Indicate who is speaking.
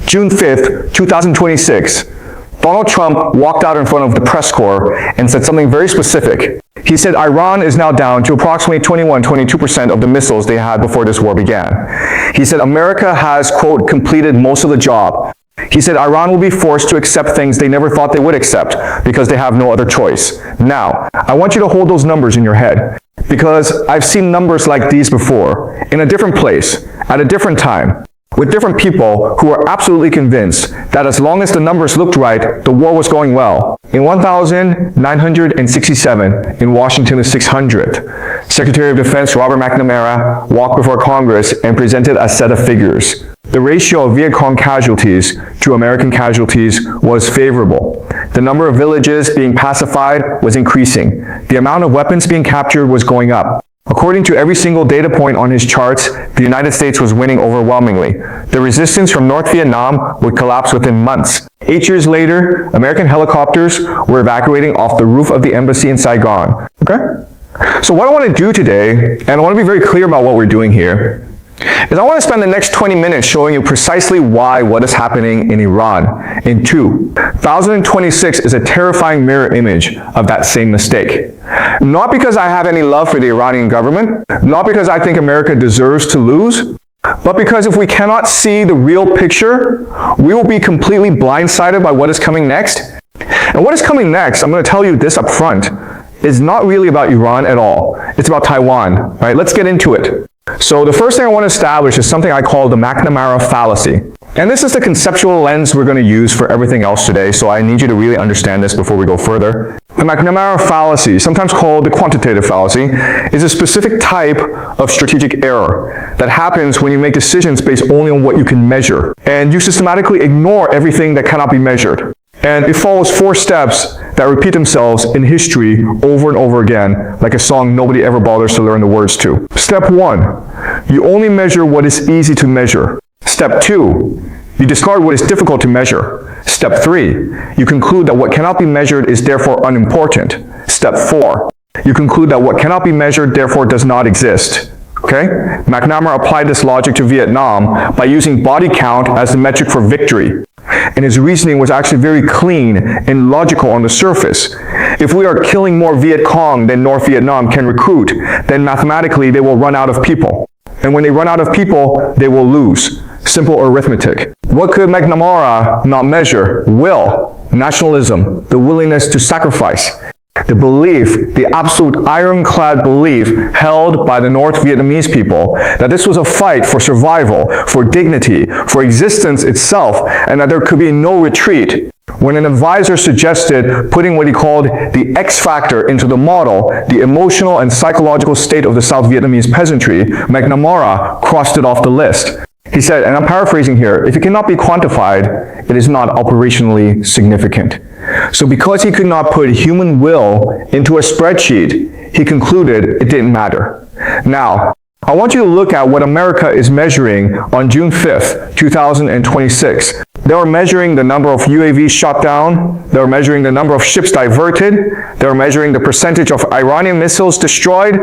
Speaker 1: June 5th, 2026, Donald Trump walked out in front of the press corps and said something very specific. He said Iran is now down to approximately 22% of the missiles they had before this war began. He said America has, quote, completed most of the job. He said Iran will be forced to accept things they never thought they would accept because they have no other choice. Now, I want you to hold those numbers in your head because I've seen numbers like these before in a different place, at a different time, with different people who were absolutely convinced that as long as the numbers looked right, the war was going well. In 1967, in Washington the 600th, Secretary of Defense Robert McNamara walked before Congress and presented a set of figures. The ratio of Viet Cong casualties to American casualties was favorable. The number of villages being pacified was increasing. The amount of weapons being captured was going up. According to every single data point on his charts, the United States was winning overwhelmingly. The resistance from North Vietnam would collapse within months. 8 years later, American helicopters were evacuating off the roof of the embassy in Saigon. Okay? So what I want to do today, and I want to be very clear about what we're doing here, is I want to spend the next 20 minutes showing you precisely why what is happening in Iran. And 2026 is a terrifying mirror image of that same mistake. Not because I have any love for the Iranian government, not because I think America deserves to lose, but because if we cannot see the real picture, we will be completely blindsided by what is coming next. And what is coming next, I'm going to tell you this up front, is not really about Iran at all. It's about Taiwan. Right? Let's get into it. So the first thing I want to establish is something I call the McNamara fallacy. And this is the conceptual lens we're going to use for everything else today, so I need you to really understand this before we go further. The McNamara fallacy, sometimes called the quantitative fallacy, is a specific type of strategic error that happens when you make decisions based only on what you can measure, and you systematically ignore everything that cannot be measured. And it follows 4 steps that repeat themselves in history over and over again, like a song nobody ever bothers to learn the words to. Step 1, you only measure what is easy to measure. Step 2, you discard what is difficult to measure. Step 3, you conclude that what cannot be measured is therefore unimportant. Step 4, you conclude that what cannot be measured therefore does not exist. Okay? McNamara applied this logic to Vietnam by using body count as the metric for victory. And his reasoning was actually very clean and logical on the surface. If we are killing more Viet Cong than North Vietnam can recruit, then mathematically they will run out of people. And when they run out of people, they will lose. Simple arithmetic. What could McNamara not measure? Will, nationalism, the willingness to sacrifice. The belief, the absolute ironclad belief held by the North Vietnamese people that this was a fight for survival, for dignity, for existence itself, and that there could be no retreat. When an advisor suggested putting what he called the X factor into the model, the emotional and psychological state of the South Vietnamese peasantry, McNamara crossed it off the list. He said, and I'm paraphrasing here, if it cannot be quantified, it is not operationally significant. So because he could not put human will into a spreadsheet, he concluded it didn't matter. Now, I want you to look at what America is measuring on June 5th, 2026. They were measuring the number of UAVs shot down. They were measuring the number of ships diverted. They were measuring the percentage of Iranian missiles destroyed.